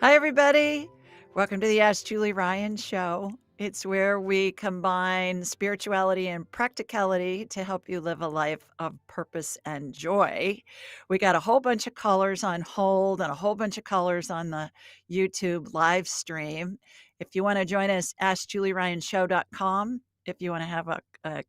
Hi, everybody. Welcome to the Ask Julie Ryan Show. It's where we combine spirituality and practicality to help you live a life of purpose and joy. We got a whole bunch of callers on hold and a whole bunch of callers on the YouTube live stream. If you want to join us, askjulieryanshow.com. If you want to have a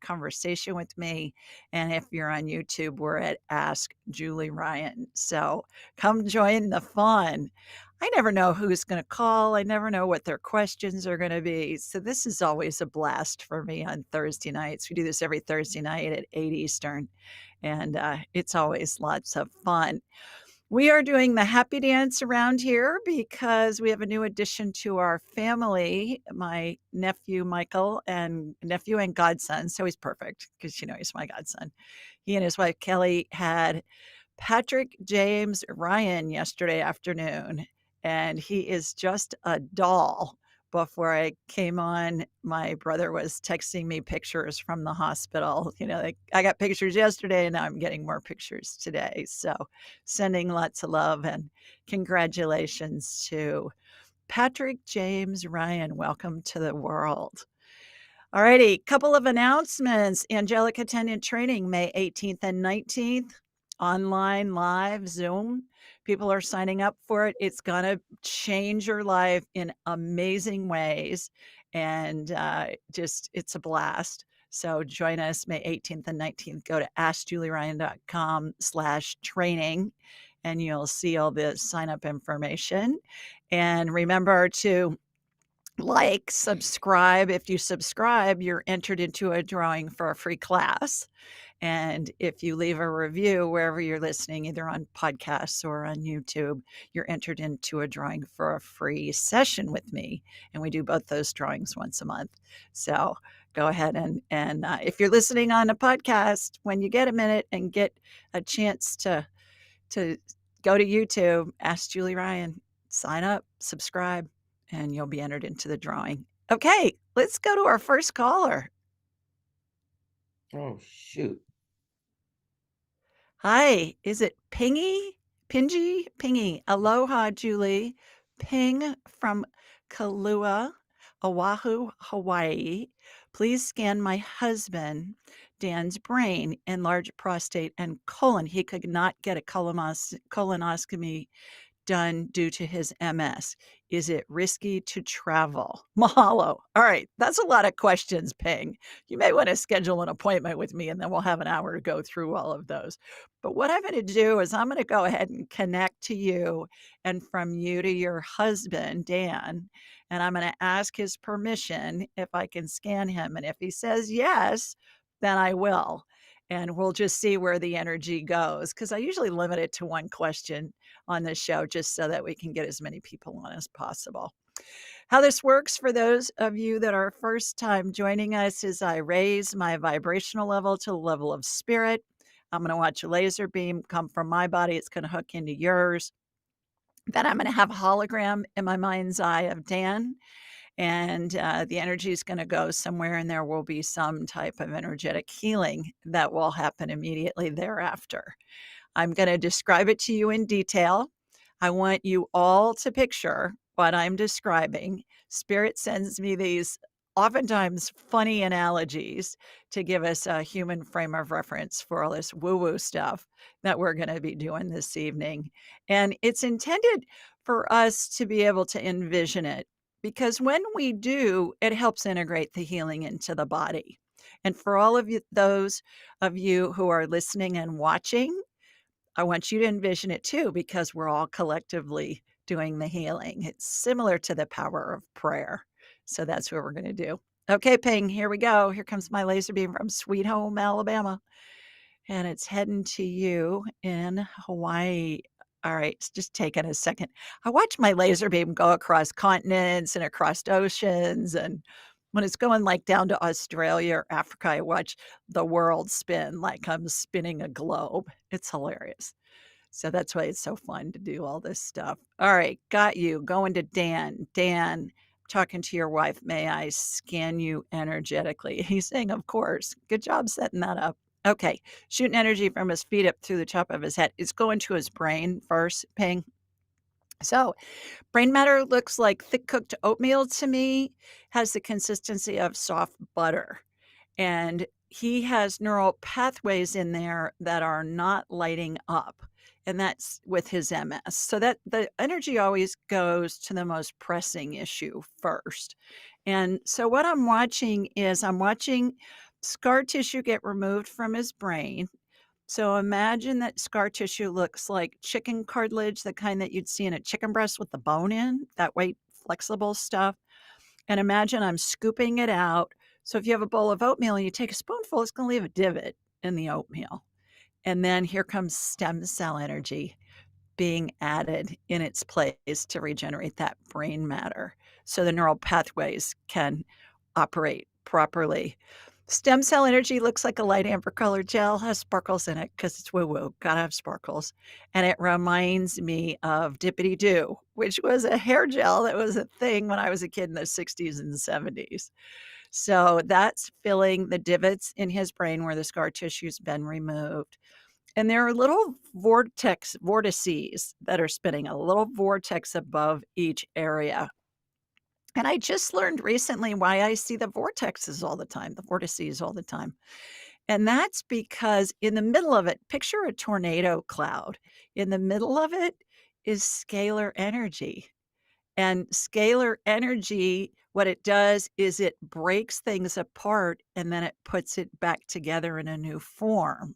conversation with me, and if you're on YouTube, we're at Ask Julie Ryan. So come join the fun. I never know who's going to call. I never know what their questions are going to be. So this is always a blast for me on Thursday nights. We do this every Thursday night at 8 Eastern, and it's always lots of fun. We are doing the happy dance around here because we have a new addition to our family, my nephew Michael and nephew and godson. So he's perfect because, he's my godson. He and his wife Kelly had Patrick James Ryan yesterday afternoon, and he is just a doll. Before I came on, my brother was texting me pictures from the hospital. Like, I got pictures yesterday, and now I'm getting more pictures today. So, sending lots of love and congratulations to Patrick James Ryan. Welcome to the world. All righty, couple of announcements. Angelic Attendant Training, May 18th and 19th, online, live, Zoom. People are signing up for it. It's going to change your life in amazing ways. And it's a blast. So join us May 18th and 19th. Go to askjulieryan.com/training, and you'll see all the sign up information. And remember to subscribe. If you subscribe, you're entered into a drawing for a free class. And if you leave a review wherever you're listening, either on podcasts or on YouTube, you're entered into a drawing for a free session with me. And we do both those drawings once a month. So go ahead and if you're listening on a podcast, when you get a minute and get a chance to go to YouTube, Ask Julie Ryan, sign up, subscribe, and you'll be entered into the drawing. Okay, let's go to our first caller. Oh, shoot. Hi, is it Pingy? Pingy? Pingy. Aloha, Julie. Ping from Kailua, Oahu, Hawaii. Please scan my husband, Dan's brain, enlarged prostate, and colon. He could not get a colonoscopy done due to his MS. Is it risky to travel? Mahalo. All right, that's a lot of questions, Ping. You may want to schedule an appointment with me, and then we'll have an hour to go through all of those. But what I'm going to do is I'm going to go ahead and connect to you and from you to your husband, Dan, and I'm going to ask his permission if I can scan him. And if he says yes, then I will. And we'll just see where the energy goes, because I usually limit it to one question on this show just so that we can get as many people on as possible. How this works for those of you that are first time joining us is I raise my vibrational level to the level of spirit. I'm going to watch a laser beam come from my body. It's going to hook into yours. Then I'm going to have a hologram in my mind's eye of Dan, and the energy is going to go somewhere, and there will be some type of energetic healing that will happen immediately thereafter. I'm going to describe it to you in detail. I want you all to picture what I'm describing. Spirit sends me these oftentimes funny analogies to give us a human frame of reference for all this woo-woo stuff that we're going to be doing this evening. And it's intended for us to be able to envision it, because when we do, it helps integrate the healing into the body. And for all of you, those of you who are listening and watching, I want you to envision it too, because we're all collectively doing the healing. It's similar to the power of prayer. So that's what we're going to do. Okay, Ping, here we go. Here comes my laser beam from Sweet Home, Alabama. And it's heading to you in Hawaii. All right, it's just taking a second. I watch my laser beam go across continents and across oceans. And when it's going like down to Australia or Africa, I watch the world spin like I'm spinning a globe. It's hilarious. So that's why it's so fun to do all this stuff. All right, got you. Going to Dan. Dan, talking to your wife. May I scan you energetically? He's saying, of course. Good job setting that up. Okay, shooting energy from his feet up through the top of his head. It's going to his brain first, Ping. So, brain matter looks like thick cooked oatmeal to me, has the consistency of soft butter. And he has neural pathways in there that are not lighting up, and that's with his MS. So that the energy always goes to the most pressing issue first. And so what I'm watching scar tissue get removed from his brain. So imagine that scar tissue looks like chicken cartilage, the kind that you'd see in a chicken breast with the bone in, that white flexible stuff. And imagine I'm scooping it out. So if you have a bowl of oatmeal and you take a spoonful, it's gonna leave a divot in the oatmeal. And then here comes stem cell energy being added in its place to regenerate that brain matter so the neural pathways can operate properly. Stem cell energy looks like a light amber colored gel, has sparkles in it because it's woo woo, gotta have sparkles. And it reminds me of Dippity Doo, which was a hair gel that was a thing when I was a kid in the 60s and 70s. So that's filling the divots in his brain where the scar tissue's been removed. And there are little vortices that are spinning, a little vortex above each area. And I just learned recently why I see the vortexes all the time, the vortices all the time. And that's because in the middle of it, picture a tornado cloud. In the middle of it is scalar energy. And scalar energy, what it does is it breaks things apart and then it puts it back together in a new form.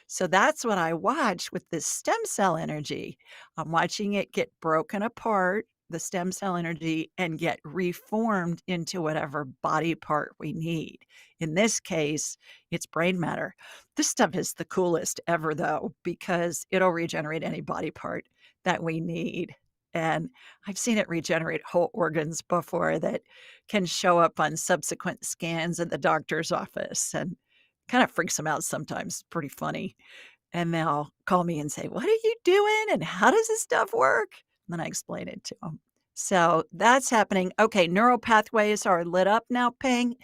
So that's what I watch with this stem cell energy. I'm watching it get broken apart, the stem cell energy, and get reformed into whatever body part we need. In this case, it's brain matter. This stuff is the coolest ever, though, because it'll regenerate any body part that we need. And I've seen it regenerate whole organs before that can show up on subsequent scans at the doctor's office. And kind of freaks them out sometimes, pretty funny, and they'll call me and say, "What are you doing, and how does this stuff work?" And then I explain it to them. So that's happening. Okay, neural pathways are lit up now, ping.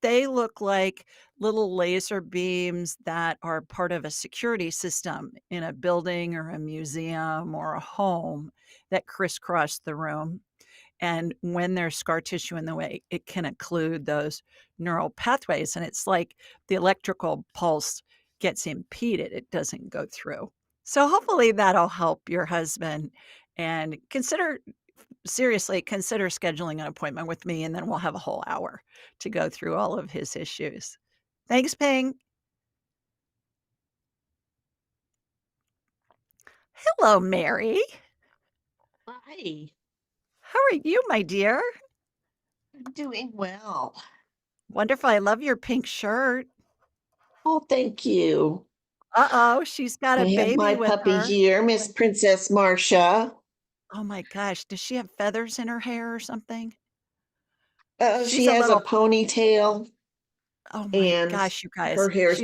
They look like little laser beams that are part of a security system in a building or a museum or a home that crisscross the room. And when there's scar tissue in the way, it can occlude those neural pathways. And it's like the electrical pulse gets impeded, it doesn't go through. So hopefully that'll help your husband. And seriously, consider scheduling an appointment with me, and then we'll have a whole hour to go through all of his issues. Thanks, Ping. Hello, Mary. Hi, How are you, my dear? I'm doing well. Wonderful. I love your pink shirt. Oh, thank you. Uh-oh, she's got a I have baby my with puppy her. here, Miss Princess Marcia. Oh my gosh, does she have feathers in her hair or something? She She's a has a little ponytail oh my and gosh, you guys, her hair's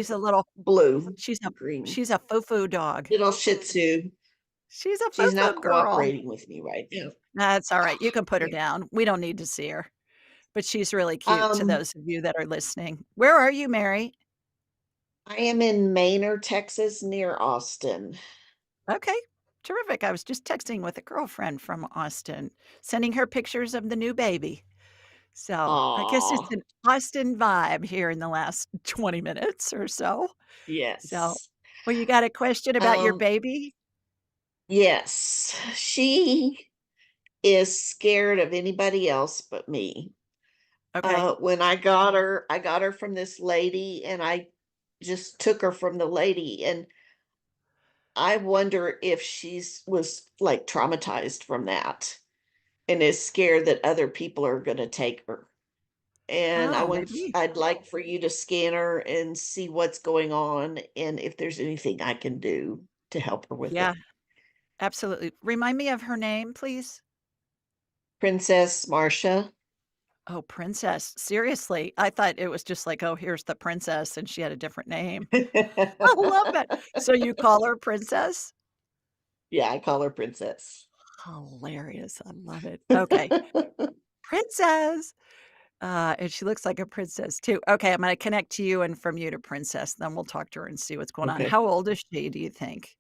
blue, she's a green. she's a foo-foo dog. Little Shih Tzu. She's a She's foo-foo not girl. cooperating with me right now. That's alright, you Ah, can put her here. down. We don't need to see her, but she's really cute to Um, those of you that are listening. Where are you, Mary? I am in Manor, Texas, near Austin. Okay, terrific. I was just texting with a girlfriend from Austin, sending her pictures of the new baby. So, I guess it's Aw, an Austin vibe here in the last 20 minutes or so. So, yes. well, you got a question about your Um, baby? yes. She is scared of anybody else but me. Okay. When I got her from this lady, and I just took her from the lady, and I wonder if she's was, like, traumatized from that and is scared that other people are gonna take her. And Oh, maybe. I'd like for you to scan her and see what's going on and if there's anything I can do to help her with Yeah, it. absolutely. Remind me of her name, please. Princess Marcia. Oh, Princess. Seriously, I thought it was just like, "Oh, here's the princess," and she had a different name. I love that. So you call her Princess? Yeah, I call her Princess. Hilarious. I love it. Okay. Princess. And she looks like a princess too. Okay, I'm gonna connect to you and from you to Princess, then we'll talk to her and see what's going on. Okay, How old is she, do you think?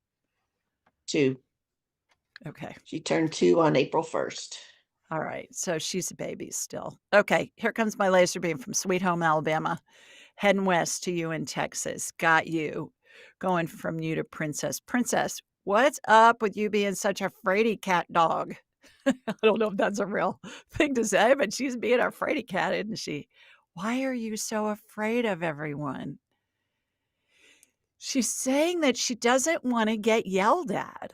2. Okay. She turned 2 on April 1st. All right. So she's a baby still. Okay. Here comes my laser beam from Sweet Home, Alabama, heading west to you in Texas. Got you. Going from you to Princess. Princess, what's up with you being such a fraidy cat dog? I don't know if that's a real thing to say, but she's being a fraidy cat, isn't she? Why are you so afraid of everyone? She's saying that she doesn't want to get yelled at.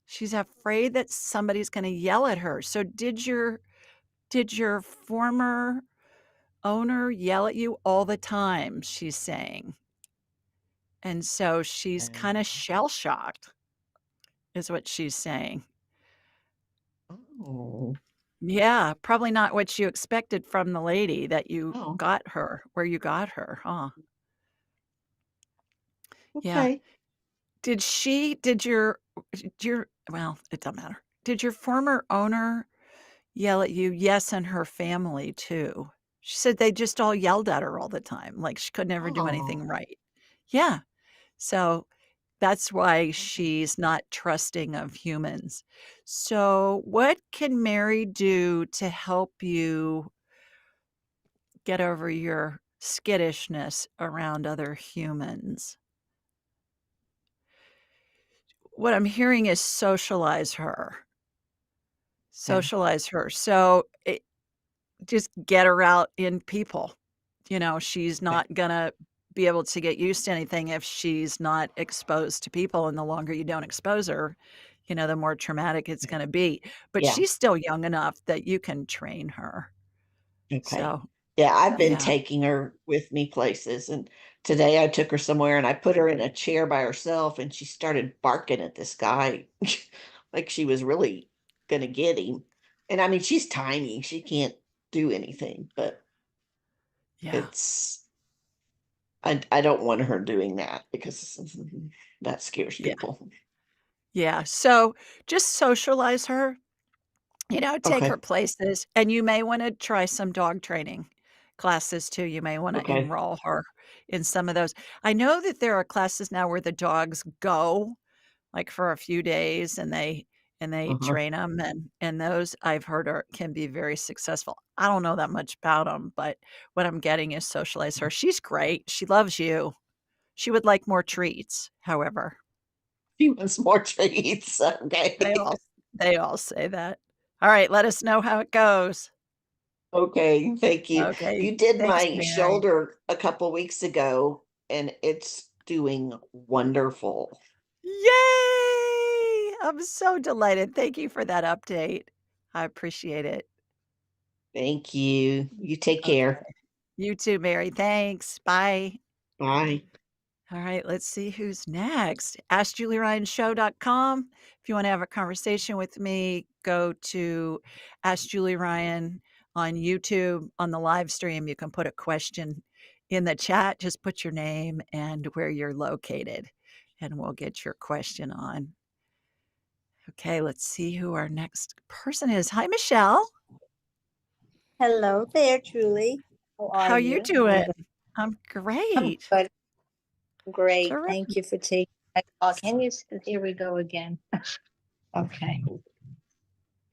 She's afraid that somebody's going to yell at her. So did your former owner yell at you all the time, she's saying. And so she's kinda Um, shell shocked, is what she's saying. oh, Yeah, probably not what you expected from the lady that you oh, got her where you got her, huh? Yeah. okay. Did your well, it doesn't matter. Did your former owner yell at you? Yes, and her family too. She said they just all yelled at her all the time, like she could never do Oh, anything right. Yeah. So that's why okay. she's not trusting of humans. So, what can Mary do to help you get over your skittishness around other humans? What I'm hearing is socialize her. Okay. Socialize her. So, just get her out in people. She's Okay. not gonna be able to get used to anything if she's not exposed to people, and the longer you don't expose her, the more traumatic it's Okay. gonna be. But Yeah. she's still young enough that you can train her. Okay. So, Yeah, I've been yeah, taking her with me places, and today I took her somewhere and I put her in a chair by herself and she started barking at this guy like she was really gonna get him. And I mean, she's tiny, she can't do anything, but yeah, it's I don't want her doing that because that scares yeah, people. yeah. So, just socialize her. Take her Okay. places, and you may wanna try some dog training classes too. You may wanna Okay. enroll her in some of those. I know that there are classes now where the dogs go, like, for a few days, and they Uh-huh. train them, and those I've heard can be very successful. I don't know that much about them, but what I'm getting is socialize her. She's great. She loves you. She would like more treats, however. She wants more treats. They Okay. all they all say that. Alright, let us know how it goes. Okay, thank you. Okay. You did Thanks, my Mary. shoulder a couple weeks ago, and it's doing wonderful. Yay! I'm so delighted. Thank you for that update. I appreciate it. Thank you. You take Okay. care. You too, Mary. Thanks. Bye. Bye. All right, let's see who's next. AskJulieRyanShow.com. If you want to have a conversation with me, go to Ask Julie Ryan on YouTube on the live stream. You can put a question in the chat. Just put your name and where you're located, and we'll get your question on. Okay, let's see who our next person is. Hi, Michelle. Hello there, Julie. How are How you you? doing? I'm I'm great. good. Great. Thank Terrific. you for taking my call. Can you? Here we go again. Okay.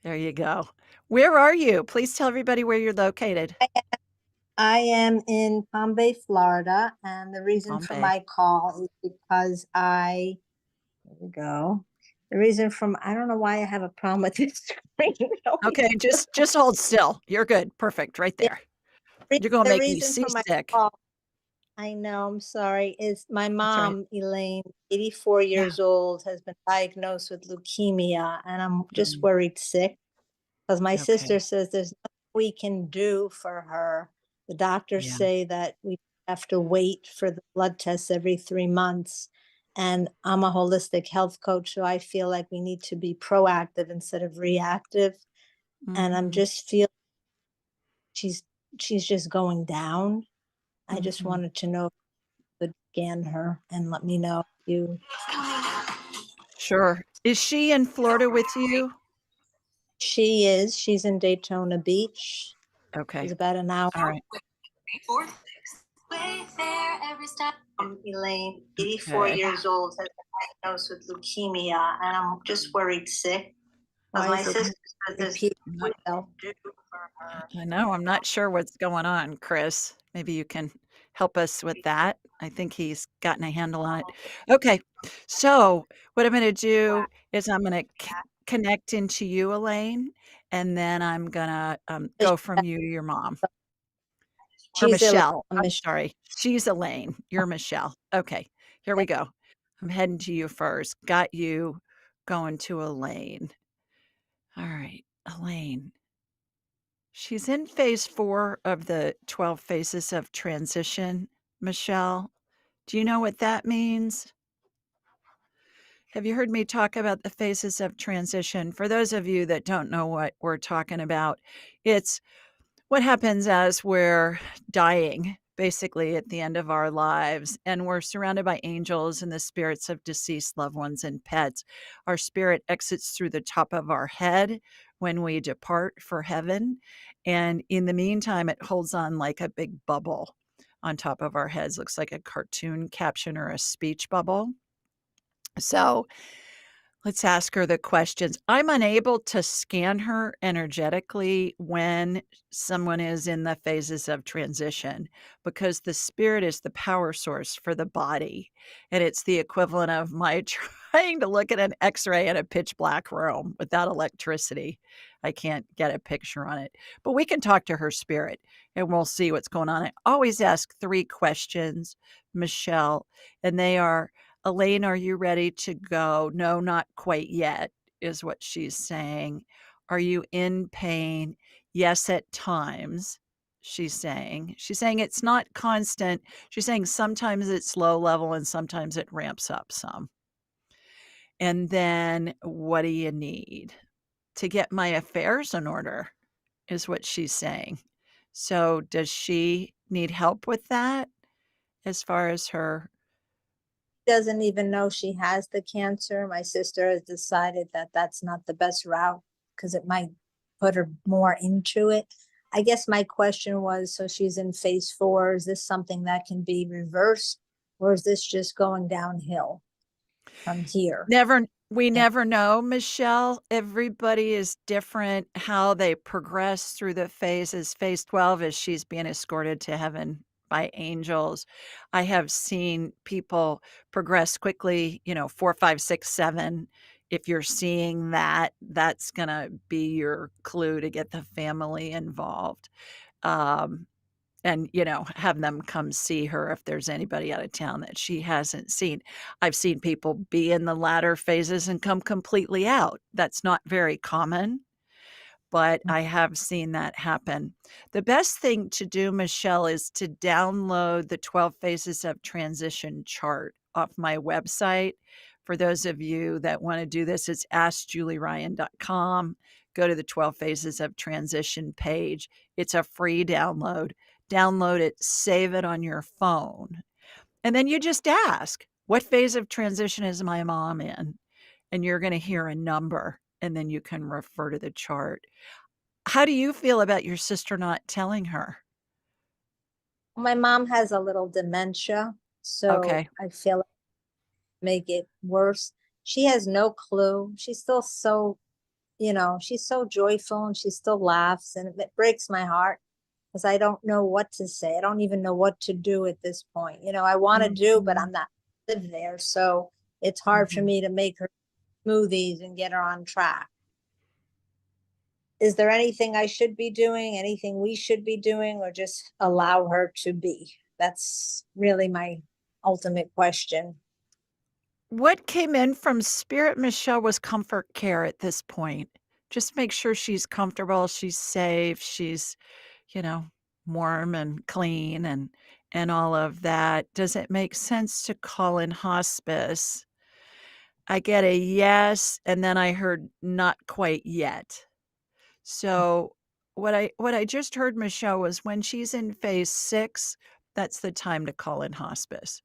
There you go. Where are you? Please tell everybody where you're located. I am in Palm Bay, Florida, and the reason Palm for Bay. my call is because here we go. The reason from, I don't know why I have a problem with this screen. Okay, just hold still. You're good. Perfect. Right there. You're gonna The make me reason for my seasick. call, I know, I'm sorry, is my That's right. mom, Elaine, 84 Yeah. years old, has been diagnosed with leukemia, and I'm just Mm, worried sick. Because my okay. sister says there's nothing we can do for her. The doctors Yeah. say that we have to wait for the blood tests every 3 months. And I'm a holistic health coach, so I feel like we need to be proactive instead of reactive. And I'm Mhm. just feel she's she's just going down. I just Mhm. wanted to know if you could scan her and let me know if you. Sure. Is she in Florida with you? She's in Daytona Beach. She's Okay. about an hour. All right. Wayfair every step. Elaine, 84 Okay. years old, has been diagnosed with leukemia, and I'm just worried sick. Because Why my is it sister says there's repeat nothing we can do for her. I know, I'm not sure what's going on, Chris. Maybe you can help us with that. I think he's gotten a handle on it. Okay, so what I'm gonna do is I'm gonna connect into you, Elaine, and then I'm gonna go from you to your mom. Or She's Elaine. Michelle. I'm sorry. She's Elaine. You're Michelle. Okay, here we go. I'm heading to you first. Got you going to Elaine. All right, Elaine. She's in phase 4 of the 12 phases of transition, Michelle. Do you know what that means? Have you heard me talk about the phases of transition? For those of you that don't know what we're talking about, it's what happens as we're dying, basically at the end of our lives, and we're surrounded by angels and the spirits of deceased loved ones and pets. Our spirit exits through the top of our head when we depart for heaven. And in the meantime, it holds on like a big bubble on top of our heads. Looks like a cartoon caption or a speech bubble. So let's ask her the questions. I'm unable to scan her energetically when someone is in the phases of transition because the spirit is the power source for the body. And it's the equivalent of my trying to look at an x ray in a pitch black room without electricity. I can't get a picture on it. But we can talk to her spirit and we'll see what's going on. I always ask 3 questions, Michelle, and they are, Elaine, are you ready to go? No, not quite yet, is what she's saying. Are you in pain? Yes, at times, she's saying. She's saying it's not constant. She's saying sometimes it's low level and sometimes it ramps up some. And then what do you need? To get my affairs in order, is what she's saying. So does she need help with that as far as her Doesn't even know she has the cancer. My sister has decided that that's not the best route because it might put her more into it. I guess my question was, so she's in phase 4. Is this something that can be reversed, or is this just going downhill from here? We And never know, Michelle. Everybody is different how they progress through the phases. Phase 12 is she's being escorted to heaven by angels. I have seen people progress quickly, 4, 5, 6, 7. If you're seeing that, that's gonna be your clue to get the family involved. Um, and have them come see her if there's anybody out of town that she hasn't seen. I've seen people be in the latter phases and come completely out. That's not very common, but I have seen that happen. The best thing to do, Michelle, is to download the 12 phases of transition chart off my website. For those of you that want to do this, it's askjulieryan.com. Go to the 12 phases of transition page. It's a free download. Download it, save it on your phone. And then you just ask, what phase of transition is my mom in? And you're going to hear a number, and then you can refer to the chart. How do you feel about your sister not telling her? my mom has a little dementia, so Okay. I feel like make it worse. She has no clue. She's still so, she's so joyful and she still laughs, and it breaks my heart because I don't know what to say. I don't even know what to do at this point. I want to do, but Mhm. I'm not live there. So it's hard for Mhm. me to make her smoothies and get her on track. Is there anything I should be doing, anything we should be doing, or just allow her to be? That's really my ultimate question. What came in from Spirit, Michelle, was comfort care at this point. Just make sure she's comfortable, she's safe, she's, you know, warm and clean and all of that. Does it make sense to call in hospice? I get a yes, and then I heard not quite yet. So what I just heard, Michelle, was when she's in phase 6, that's the time to call in hospice.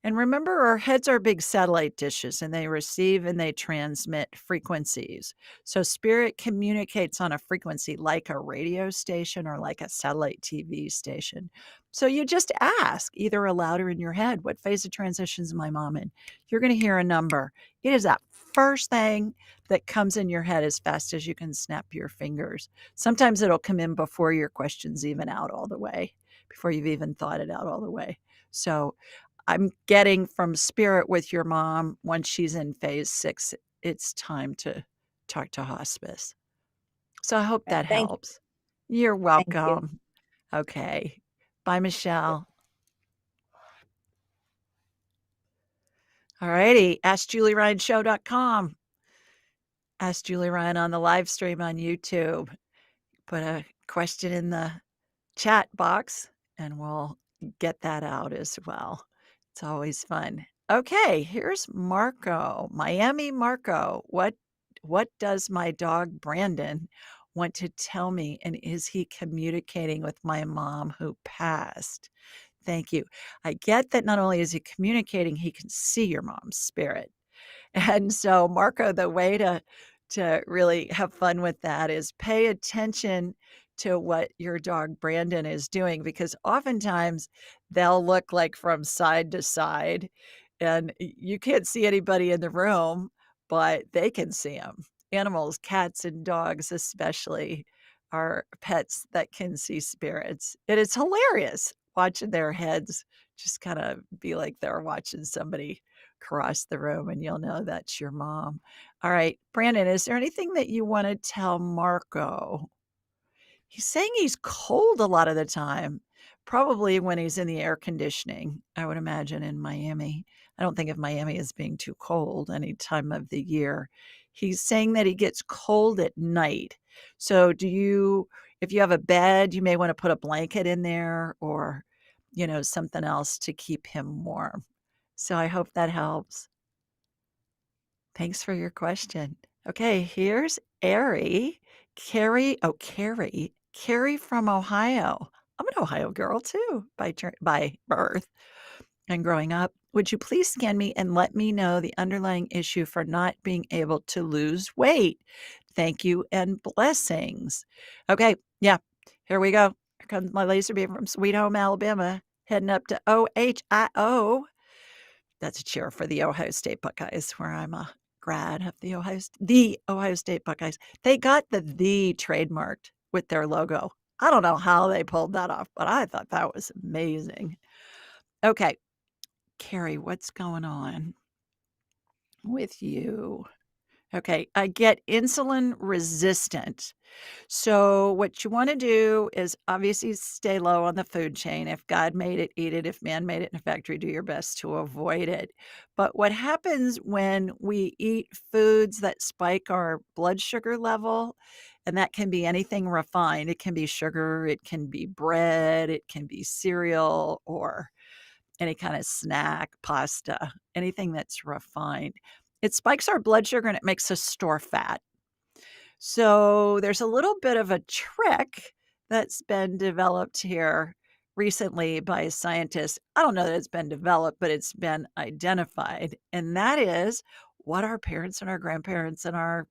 And remember, our heads are big satellite dishes and they receive and they transmit frequencies. So spirit communicates on a frequency like a radio station or like a satellite TV station. So you just ask, either aloud or in your head, what phase of transition is my mom in? You're going to hear a number. It is that first thing that comes in your head as fast as you can snap your fingers. Sometimes it'll come in before your question's even out all the way, before you've even thought it out all the way. So I'm getting from spirit with your mom, once she's in phase 6, it's time to talk to hospice. So I hope Right. that Thank you. helps. You're Thank you. welcome. Okay. Bye, Michelle. All righty. AskJulieRyanShow.com. Ask Julie Ryan on the live stream on YouTube. Put a question in the chat box and we'll get that out as well. It's always fun. Okay, here's Marco. Miami Marco. What does my dog Brandon want to tell me, and is he communicating with my mom who passed? Thank you. I get that not only is he communicating, he can see your mom's spirit. And so, Marco, the way to really have fun with that is pay attention to what your dog Brandon is doing, because oftentimes they'll look like from side to side and you can't see anybody in the room, but they can see them. Animals, cats and dogs especially, are pets that can see spirits. And it's hilarious watching their heads just kind of be like they're watching somebody cross the room, and you'll know that's your mom. All right, Brandon, is there anything that you want to tell Marco? He's saying he's cold a lot of the time, probably when he's in the air conditioning, I would imagine in Miami. I don't think of Miami as being too cold any time of the year. He's saying that he gets cold at night. So if you have a bed, you may want to put a blanket in there or, something else to keep him warm. So I hope that helps. Thanks for your question. Okay, here's Ari. Carrie from Ohio. I'm an Ohio girl too by birth and growing up. Would you please scan me and let me know the underlying issue for not being able to lose weight? Thank you and blessings. Okay, yeah, here we go. Here comes my laser beam from Sweet Home, Alabama, heading up to OHIO. That's a cheer for the Ohio State Buckeyes, where I'm a grad of the Ohio State Buckeyes. They got the trademarked with their logo. I don't know how they pulled that off, but I thought that was amazing. Okay, Carrie, what's going on with you? Okay, I get insulin resistant. So, what you want to do is obviously stay low on the food chain. If God made it, eat it. If man made it in a factory, do your best to avoid it. But what happens when we eat foods that spike our blood sugar level, and that can be anything refined, it can be sugar, it can be bread, it can be cereal, or any kind of snack, pasta, anything that's refined. It spikes our blood sugar and it makes us store fat. So there's a little bit of a trick that's been developed here recently by scientists. I don't know that it's been developed, but it's been identified. And that is what our parents and our grandparents and our,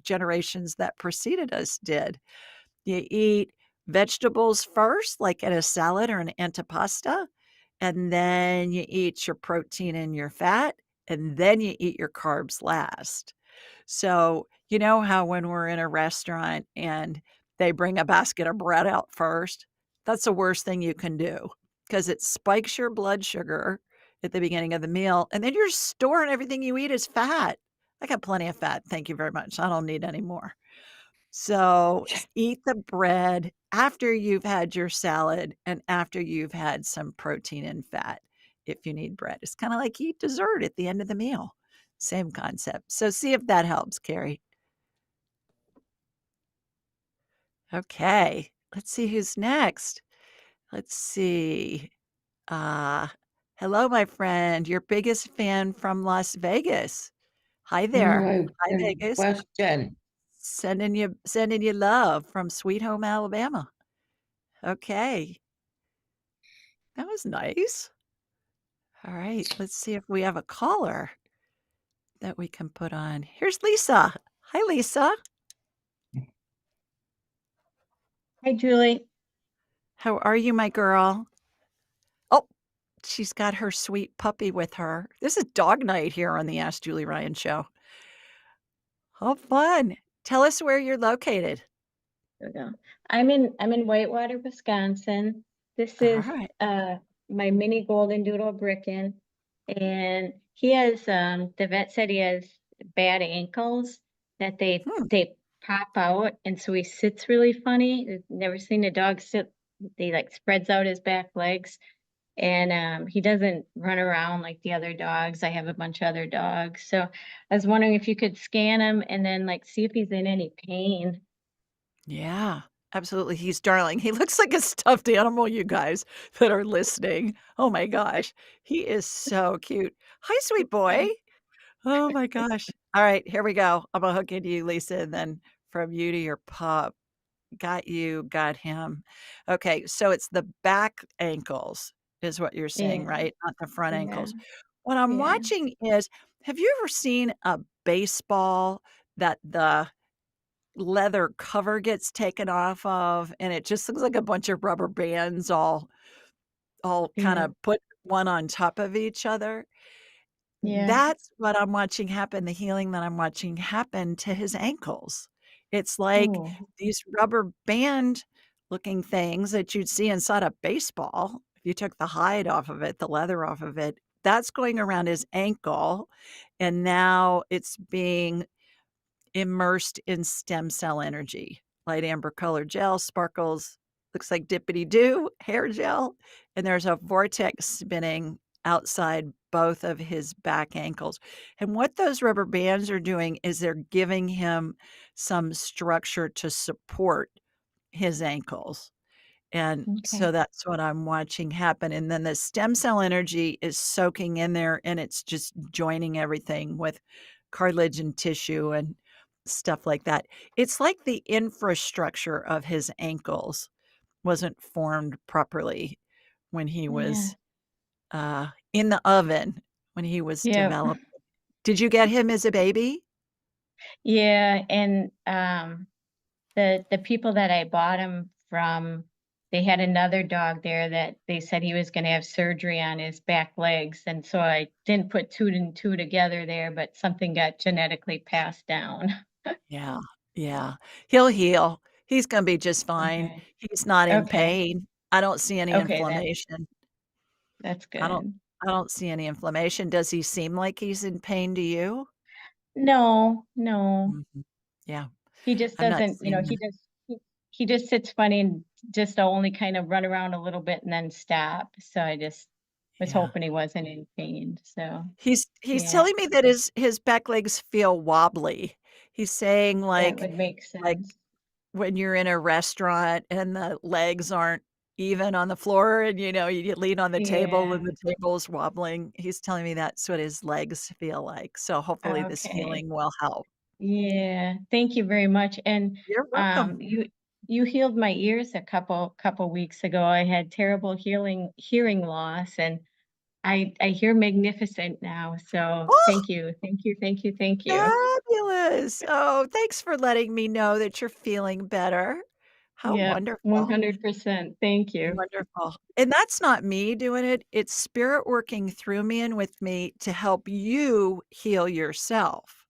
generations that preceded us did. You eat vegetables first, like in a salad or an antipasta, and then you eat your protein and your fat, and then you eat your carbs last. So, you know how when we're in a restaurant and they bring a basket of bread out first? That's the worst thing you can do because it spikes your blood sugar at the beginning of the meal, and then you're storing everything you eat as fat. I got plenty of fat. Thank you very much. I don't need any more. So eat the bread after you've had your salad and after you've had some protein and fat if you need bread. It's kind of like eat dessert at the end of the meal. Same concept. So see if that helps, Carrie. Okay. Let's see who's next. Let's see. Uh, hello, my friend. Your biggest fan from Las Vegas. Hi there. No, Hi, good Vegas. question. Sending you love from Sweet Home, Alabama. Okay. That was nice. All right, let's see if we have a caller that we can put on. Here's Lisa. Hi, Lisa. Hi, Julie. How are you, my girl? Oh, she's got her sweet puppy with her. This is dog night here on the Ask Julie Ryan show. How fun. Tell us where you're located. There we go. I'm in Whitewater, Wisconsin. This All is right. my mini golden doodle Bricken, and he has the vet said he has bad ankles that they Hmm. they pop out, and so he sits really funny. I've never seen a dog sit. He like spreads out his back legs, and he doesn't run around like the other dogs. I have a bunch of other dogs, so I was wondering if you could scan him and then like see if he's in any pain. Yeah, absolutely. He's darling. He looks like a stuffed animal, you guys that are listening. Oh my gosh. He is so cute. Hi, sweet boy. Okay. Oh my gosh. All right, here we go. I'm gonna hook into you, Lisa, and then from you to your pup. Got you, got him. Okay, so it's the back ankles is what you're saying, Yeah, right? Not the front yeah, ankles. What I'm yeah. watching is, have you ever seen a baseball that the leather cover gets taken off of, and it just looks like a bunch of rubber bands all Yeah, kinda put one on top of each other? yeah. That's what I'm watching happen, the healing that I'm watching happen to his ankles. It's like Oh, these rubber band looking things that you'd see inside a baseball, if you took the hide off of it, the leather off of it, that's going around his ankle, and now it's being immersed in stem cell energy. Light amber colored gel sparkles, looks like dippity doo hair gel, and there's a vortex spinning outside both of his back ankles. And what those rubber bands are doing is they're giving him some structure to support his ankles. And okay. so that's what I'm watching happen, and then the stem cell energy is soaking in there, and it's just joining everything with cartilage and tissue and stuff like that. It's like the infrastructure of his ankles wasn't formed properly when he Yeah, was, in the oven, when he was yeah, developed. Did you get him as a baby? yeah. And the people that I bought him from, they had another dog there that they said he was going to have surgery on his back legs, and so I didn't put two and two together there, but something got genetically passed down. Yeah, yeah. He'll heal. He's gonna be just fine. Okay, He's not in okay, pain. I don't see any okay. inflammation. That's I don't good. I don't see any inflammation. Does he seem like he's in pain to you? No, no. Mhm. Yeah, He just I'm not doesn't, seeing that. he just sits funny and just only kind of run around a little bit and then stop. So I just was Yeah. hoping he wasn't in pain. So He's yeah, telling me that his back legs feel wobbly. He's saying, that would make like, sense. when you're in a restaurant and the legs aren't even on the floor and, you lean on the table Yeah. and the table's wobbling. He's telling me that's what his legs feel like, so hopefully this Okay. healing will help. Yeah. Thank you very much. And You're welcome. you healed my ears a couple weeks ago. I had terrible hearing loss, and I hear magnificent now. So Oh, thank you. Thank you. Thank you. Thank you. fabulous. Oh, thanks for letting me know that you're feeling better. How Yeah, wonderful. 100%. Thank you. Wonderful. And that's not me doing it, it's spirit working through me and with me to help you heal yourself.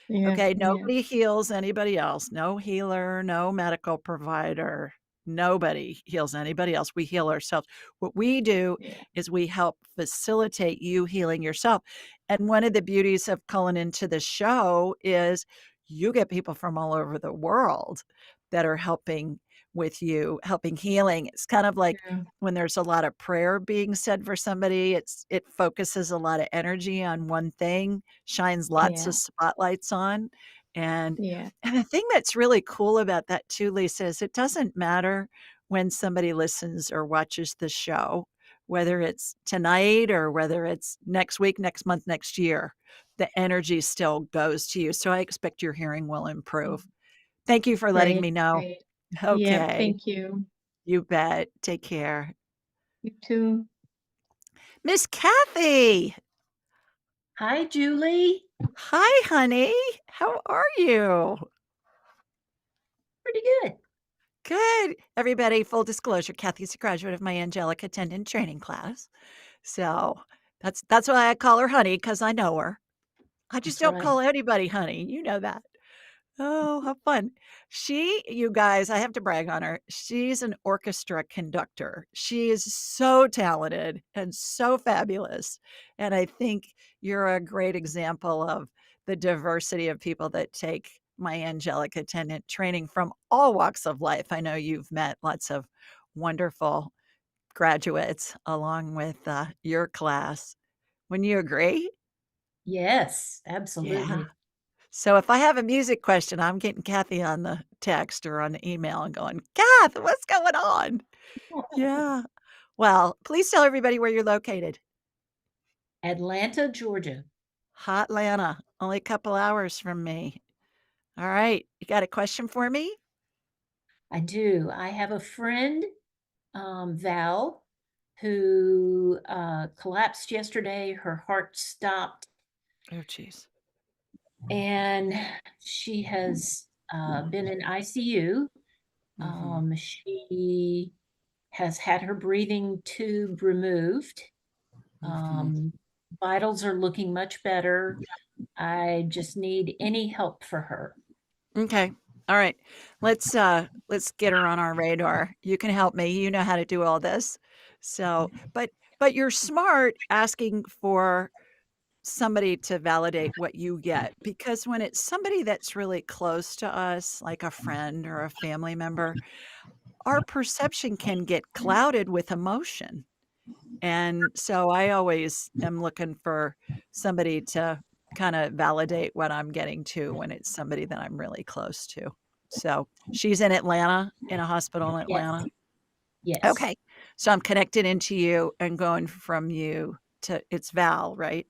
Yeah, Okay, yeah, nobody heals anybody else. No healer, no medical provider. Nobody heals anybody else. We heal ourselves. What we do yeah, is we help facilitate you healing yourself. And one of the beauties of calling into the show is you get people from all over the world that are helping with you, helping healing. It's kind of like yeah, when there's a lot of prayer being said for somebody, it focuses a lot of energy on one thing, shines lots of yeah, spotlights on, and yeah, and the thing that's really cool about that too, Lisa, is it doesn't matter when somebody listens or watches the show, whether it's tonight or whether it's next week, next month, next year, the energy still goes to you, so I expect your hearing will yeah. improve. Thank you for letting Great, me know. great. Yep, Okay, thank you. you bet. Take care. You too. Miss Kathy. Hi, Julie. Hi, honey. How are you? Pretty good. Good. Everybody, full disclosure, Kathy's a graduate of my angelic attendant training class. So that's why I call her honey, because I know her. I just That's don't right. call anybody honey. You know that. Oh, how fun. You guys, I have to brag on her. She's an orchestra conductor. She is so talented and so fabulous. And I think you're a great example of the diversity of people that take my angelic attendant training from all walks of life. I know you've met lots of wonderful graduates along with your class. Wouldn't you agree? Yes, Yeah. absolutely. So if I have a music question, I'm getting Kathy on the text or on the email and going, Kath, what's going on? Yeah. Well, please tell everybody where you're located. Atlanta, Georgia. Hot Atlanta, only a couple hours from me. All right. You got a question for me? I do. I have a friend, Val, who collapsed yesterday. Her heart stopped, Oh, geez. and she has been in ICU. Mm-hmm. She has had her breathing tube removed. Mm-hmm. Vitals are looking much better. I just need any help for her. Okay. All right. Let's get her on our radar. You can help me. You know how to do all this. So, but you're smart asking for somebody to validate what you get, because when it's somebody that's really close to us, like a friend or a family member, our perception can get clouded with emotion. And so I always am looking for somebody to kind of validate what I'm getting to when it's somebody that I'm really close to. So she's in Atlanta, in a hospital in Yes, Atlanta. yes, Okay. So I'm connected into you and going from you to it's Val, right?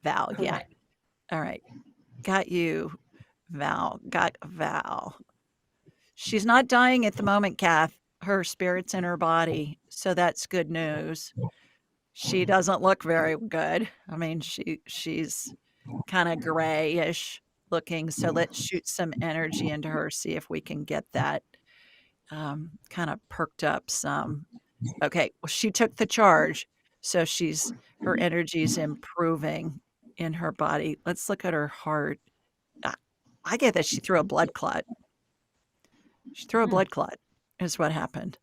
Val, yeah. correct. All right. Got you, Val. Got Val. She's not dying at the moment, Kath. Her spirit's in her body. So that's good news. She doesn't look very good. I mean, she's kind of grayish looking. So let's shoot some energy into her, see if we can get that kind of perked up some. Okay. Well, she took the charge. So her energy's improving in her body. Let's look at her heart. I I get that she threw a blood clot. She threw a Hmm, blood clot is what happened.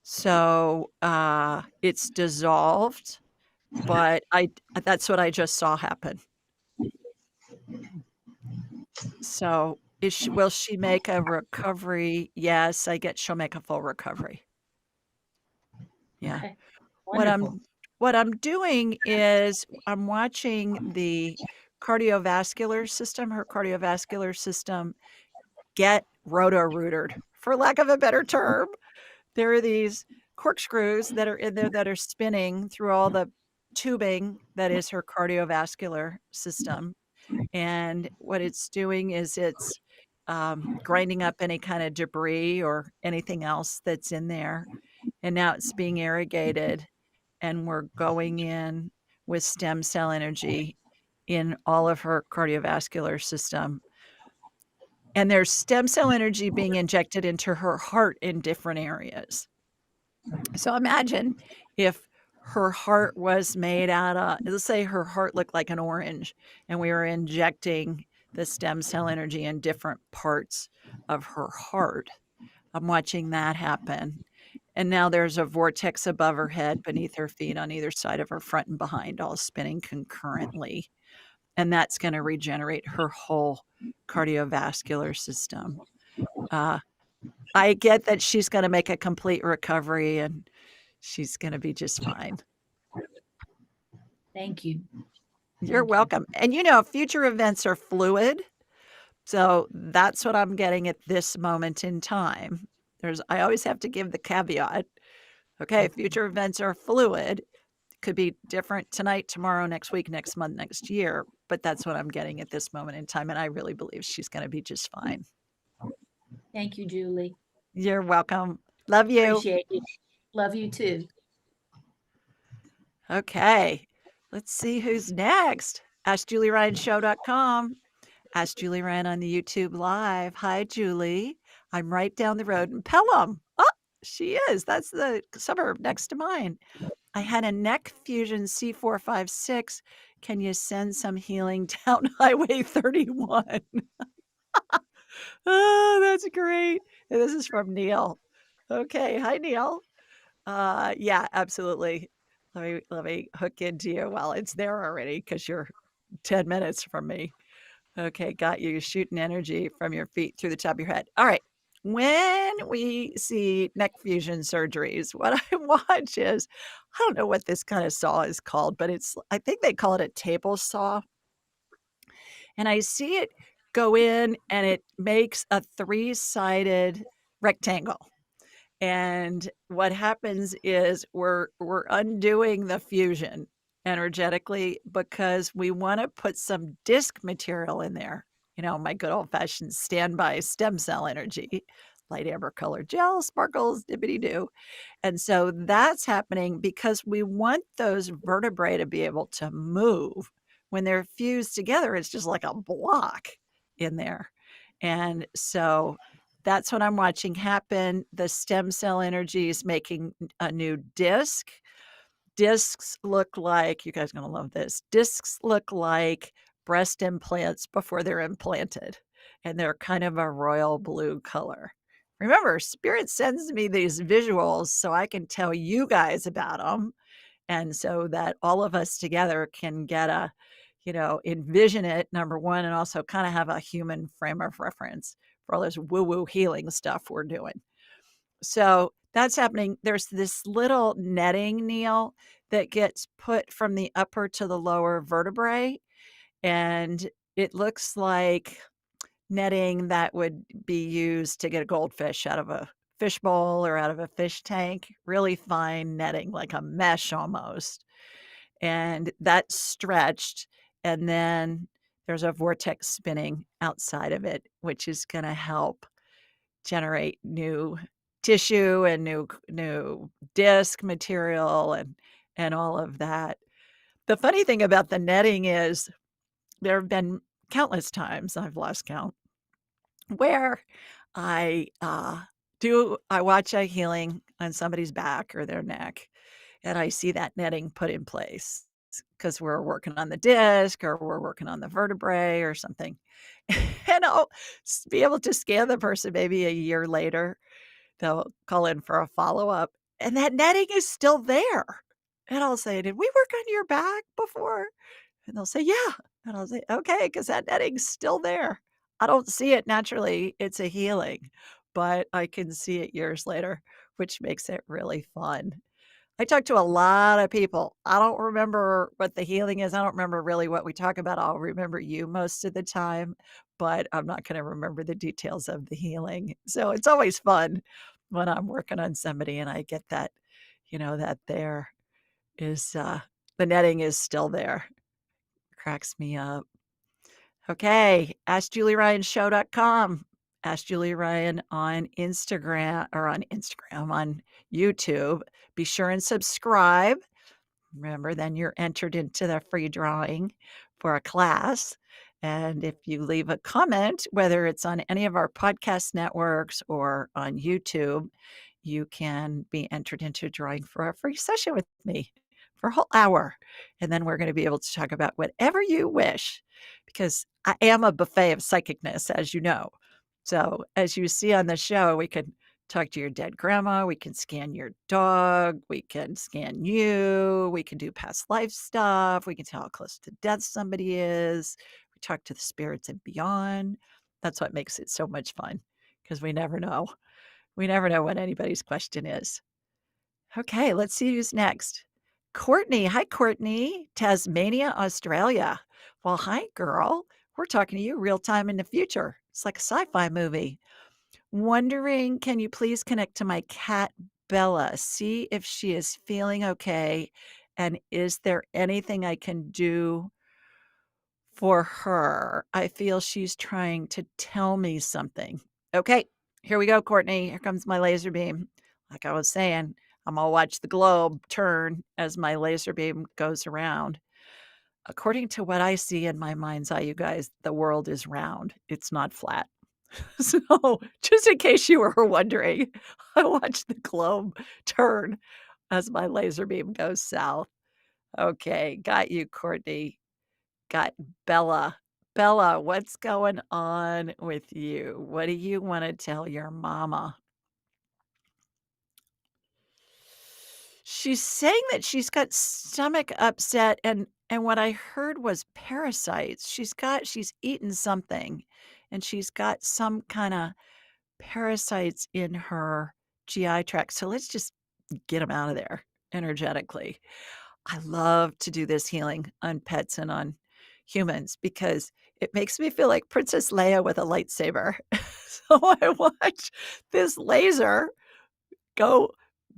So, it's dissolved, but that's what I just saw happen. So, will she make a recovery? Yes, I get she'll make a full recovery. Yeah. okay, What wonderful. I'm doing is I'm watching the cardiovascular system, her cardiovascular system get roto-rootered, for lack of a better term. There are these corkscrews that are in there that are spinning through all the tubing that is her cardiovascular system, and what it's doing is it's, grinding up any kinda debris or anything else that's in there, and now it's being irrigated, and we're going in with stem cell energy in all of her cardiovascular system, and there's stem cell energy being injected into her heart in different areas. So imagine if her heart was made out of, let's say her heart looked like an orange, and we were injecting the stem cell energy in different parts of her heart. I'm watching that happen. And now there's a vortex above her head, beneath her feet, on either side of her, front and behind, all spinning concurrently. And that's going to regenerate her whole cardiovascular system. Uh, I get that she's going to make a complete recovery and she's gonna be just fine. Thank you. You're Thank you. welcome. And, future events are fluid, so that's what I'm getting at this moment in time. I always have to give the caveat, okay, future events are fluid, could be different tonight, tomorrow, next week, next month, next year, but that's what I'm getting at this moment in time, and I really believe she's gonna be just fine. Thank you, Julie. You're welcome. Love you. Appreciate you. Love you too. Okay, let's see who's next. AskJulieRyanShow.com. Ask Julie Ryan on the YouTube Live. Hi, Julie. I'm right down the road in Pelham. Oh, she is. That's the suburb next to mine. I had a neck fusion C456. Can you send some healing down Highway 31? Oh, that's great. And this is from Neil. Okay. Hi, Neil. Yeah, absolutely. Let me hook into you while it's there already because you're 10 minutes from me. Okay, got you. You're shooting energy from your feet through the top of your head. All right. When we see neck fusion surgeries, what I watch is I don't know what this kind of saw is called, but I think they call it a table saw. And I see it go in and it makes a three-sided rectangle. And what happens is we're undoing the fusion energetically because we want to put some disc material in there. My good old fashioned standby stem cell energy, light amber colored gel, sparkles, dippity doo. And so that's happening because we want those vertebrae to be able to move. When they're fused together, it's just like a block in there. And so that's what I'm watching happen. The stem cell energy is making a new disc. Discs look like, you guys are going to love this. Discs look like breast implants before they're implanted, and they're kind of a royal blue color. Remember, Spirit sends me these visuals so I can tell you guys about them. And so that all of us together can get envision it, number one, and also kind of have a human frame of reference for all this woo-woo healing stuff we're doing. So that's happening. There's this little netting, Neil, that gets put from the upper to the lower vertebrae. And it looks like netting that would be used to get a goldfish out of a fishbowl or out of a fish tank. Really fine netting, like a mesh almost. And that's stretched. And then there's a vortex spinning outside of it, which is going to help generate new tissue and new disc material and all of that. The funny thing about the netting is there have been countless times, I've lost count, where I I watch a healing on somebody's back or their neck, and I see that netting put in place because we're working on the disc or we're working on the vertebrae or something. And I'll be able to scan the person maybe a year later. They'll call in for a follow-up, and that netting is still there. And I'll say, "Did we work on your back before?" And they'll say, "Yeah." And I'll say, "Okay, because that netting's still there." I don't see it naturally, it's a healing, but I can see it years later, which makes it really fun. I talk to a lot of people. I don't remember what the healing is. I don't remember really what we talk about. I'll remember you most of the time, but I'm not going to remember the details of the healing. So it's always fun when I'm working on somebody and I get that, that there is the netting is still there. Cracks me up. Okay, AskJulieRyanShow.com. Ask Julie Ryan on Instagram on YouTube. Be sure and subscribe. Remember, then you're entered into the free drawing for a class. And if you leave a comment, whether it's on any of our podcast networks or on YouTube, you can be entered into a drawing for a free session with me for a whole hour. And then we're going to be able to talk about whatever you wish, because I am a buffet of psychicness, as you know. So as you see on the show, we could talk to your dead grandma, we can scan your dog, we can scan you, we can do past life stuff, we can tell how close to death somebody is, we talk to the spirits and beyond. That's what makes it so much fun, because we never know. We never know what anybody's question is. Okay, let's see who's next. Courtney. Hi, Courtney. Tasmania, Australia. Well, hi, girl. We're talking to you real time in the future. It's like a sci-fi movie. Wondering, can you please connect to my cat, Bella? See if she is feeling okay. And is there anything I can do for her? I feel she's trying to tell me something. Okay, here we go, Courtney. Here comes my laser beam. Like I was saying, I'm gonna watch the globe turn as my laser beam goes around. According to what I see in my mind's eye, you guys, the world is round. It's not flat. So, just in case you were wondering, I watched the globe turn as my laser beam goes south. Okay, got you, Courtney. Got Bella. Bella, what's going on with you? What do you wanna tell your mama? She's saying that she's got stomach upset, and what I heard was parasites. She's eaten something, and she's got some kinda parasites in her GI tract, so let's just get them out of there energetically. I love to do this healing on pets and on humans because it makes me feel like Princess Leia with a lightsaber. So I watch this laser go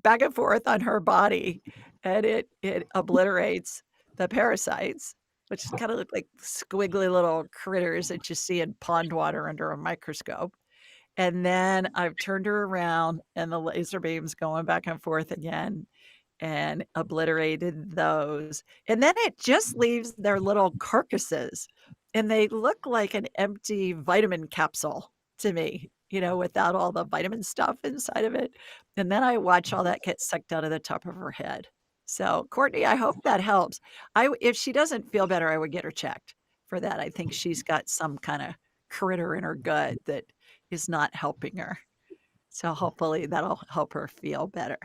back and forth on her body, and it obliterates the parasites, which kinda look like squiggly little critters that you see in pond water under a microscope. And then I've turned her around, and the laser beam's going back and forth again and obliterated those. And then it just leaves their little carcasses, and they look like an empty vitamin capsule to me, without all the vitamin stuff inside of it. And then I watch all that get sucked out of the top of her head. So, Courtney, I hope that helps. If she doesn't feel better, I would get her checked for that. I think she's got some kinda critter in her gut that is not helping her. So hopefully that'll help her feel better.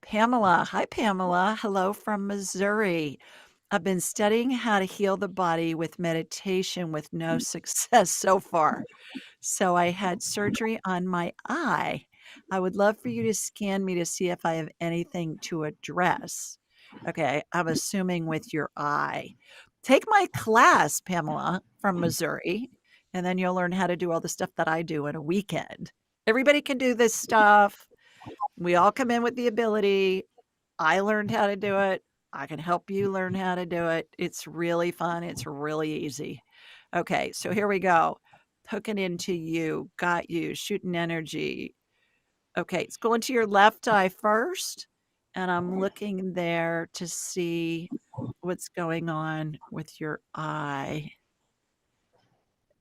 Pamela. Hi, Pamela. Hello from Missouri. I've been studying how to heal the body with meditation with no success so far. So I had surgery on my eye. I would love for you to scan me to see if I have anything to address. Okay, I'm assuming with your eye. Take my class, Pamela, from Missouri, and then you'll learn how to do all the stuff that I do in a weekend. Everybody can do this stuff. We all come in with the ability. I learned how to do it. I can help you learn how to do it. It's really fun. It's really easy. Okay, so here we go. Hooking into you. Got you. Shooting energy. Okay, it's going to your left eye first. And I'm looking there to see what's going on with your eye.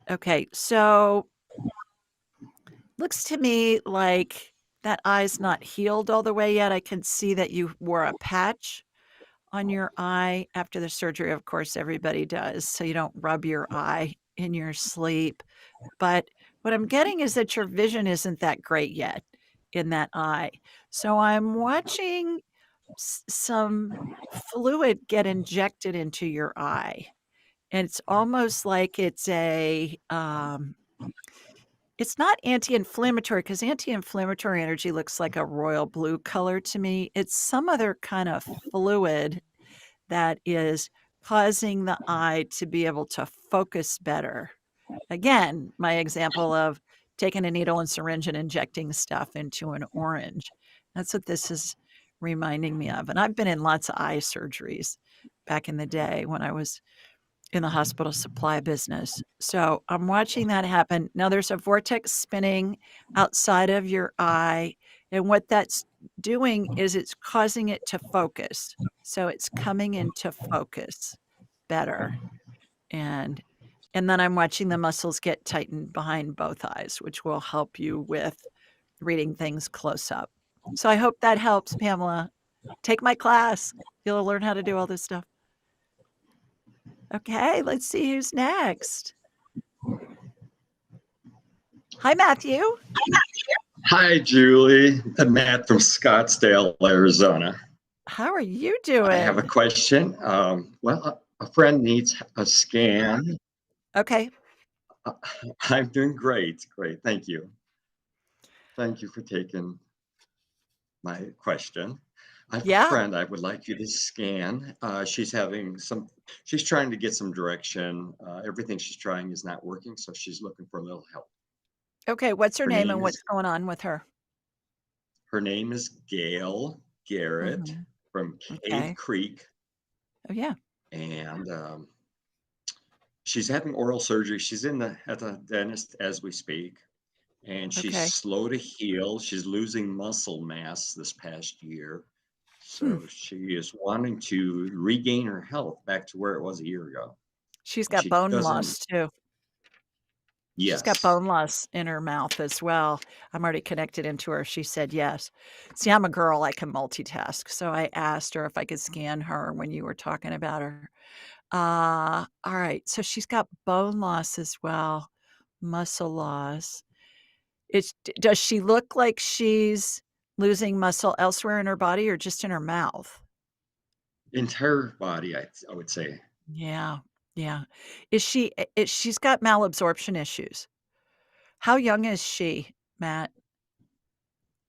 Okay, so looks to me like that eye's not healed all the way yet. I can see that you wore a patch on your eye after the surgery. Of course, everybody does, so you don't rub your eye in your sleep. But what I'm getting is that your vision isn't that great yet in that eye. So I'm watching some fluid get injected into your eye. And it's almost like it's not anti-inflammatory because anti-inflammatory energy looks like a royal blue color to me. It's some other kind of fluid that is causing the eye to be able to focus better. Again, my example of taking a needle and syringe and injecting stuff into an orange. That's what this is reminding me of. And I've been in lots of eye surgeries back in the day when I was in the hospital supply business. So I'm watching that happen. Now there's a vortex spinning outside of your eye, and what that's doing is it's causing it to focus. So it's coming into focus better. And then I'm watching the muscles get tightened behind both eyes, which will help you with reading things close up. So I hope that helps, Pamela. Take my class. You'll learn how to do all this stuff. Okay, let's see who's next. Hi, Matthew. Hi, Julie. Matt from Scottsdale, Arizona. How are you I have a doing? question. Well, a friend needs a scan. Okay. I'm doing great. Great. Thank you. Thank you for taking my question. I have a Yeah. friend I would like you to scan. She's trying to get some direction. Everything she's trying is not working, so she's looking for a little help. Okay. What's her Her name name and what's is going on with her? her name is Gail Garrett Mhm. from Cave Okay. Creek, Oh, yeah. and she's having oral surgery. She's at the dentist as we speak. and she's Okay. slow to heal. She's losing muscle mass this past year. Hmm. So she is wanting to regain her health back to where it was a year ago. She's And got she bone doesn't, loss too. She's got yes. bone loss in her mouth as well. I'm already connected into her. She said yes. See, I'm a girl, I can multitask. So I asked her if I could scan her when you were talking about her. All right. So she's got bone loss as well, muscle loss. Does she look like she's losing muscle elsewhere in her body or just in her mouth? Entire body, I would say. Yeah. Yeah. She's got malabsorption issues. How young is she, Matt?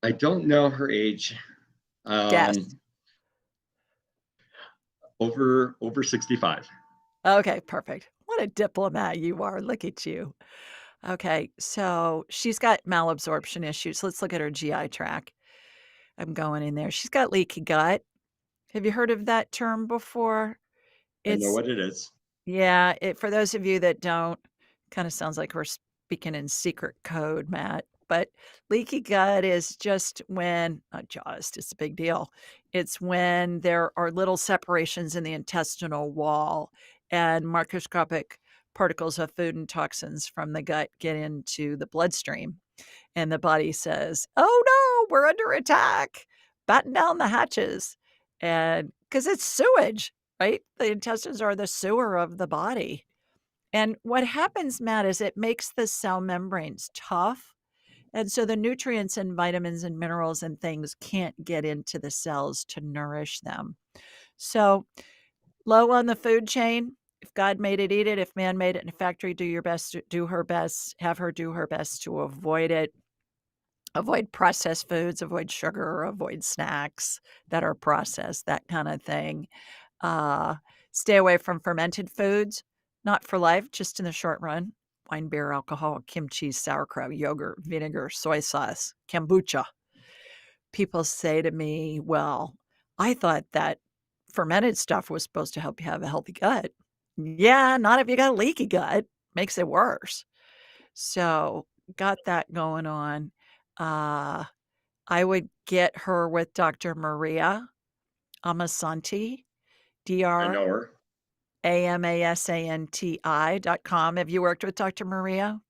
I don't know her age. Guess. Um, over 65. Okay, perfect. What a diplomat you are. Look at you. Okay, so she's got malabsorption issues. Let's look at her GI tract. I'm going in there. She's got leaky gut. Have you heard of that term before? I know It's what it is. Yeah, for those of you that don't, kinda sounds like we're speaking in secret code, Matt, but leaky gut is just when not just, it's a big deal. It's when there are little separations in the intestinal wall and microscopic particles of food and toxins from the gut get into the bloodstream, and the body says, "Oh, no, we're under attack. Batten down the hatches." And because it's sewage, right? The intestines are the sewer of the body. And what happens, Matt, is it makes the cell membranes tough. And so the nutrients and vitamins and minerals and things can't get into the cells to nourish them. So low on the food chain. If God made it, eat it. If man made it in a factory, do your best, do her best, have her do her best to avoid it. Avoid processed foods, avoid sugar, avoid snacks that are processed, that kinda thing. Uh, Stay away from fermented foods, not for life, just in the short run. Wine, beer, alcohol, kimchi, sauerkraut, yogurt, vinegar, soy sauce, kombucha. People say to me, "Well, I thought that fermented stuff was supposed to help you have a healthy gut." Yeah, not if you got a leaky gut, makes it worse. So, got that going on. Uh I would get her with Dr. Maria Amasanti, I know her. DrAmasanti.com. Have you worked with Dr. Maria?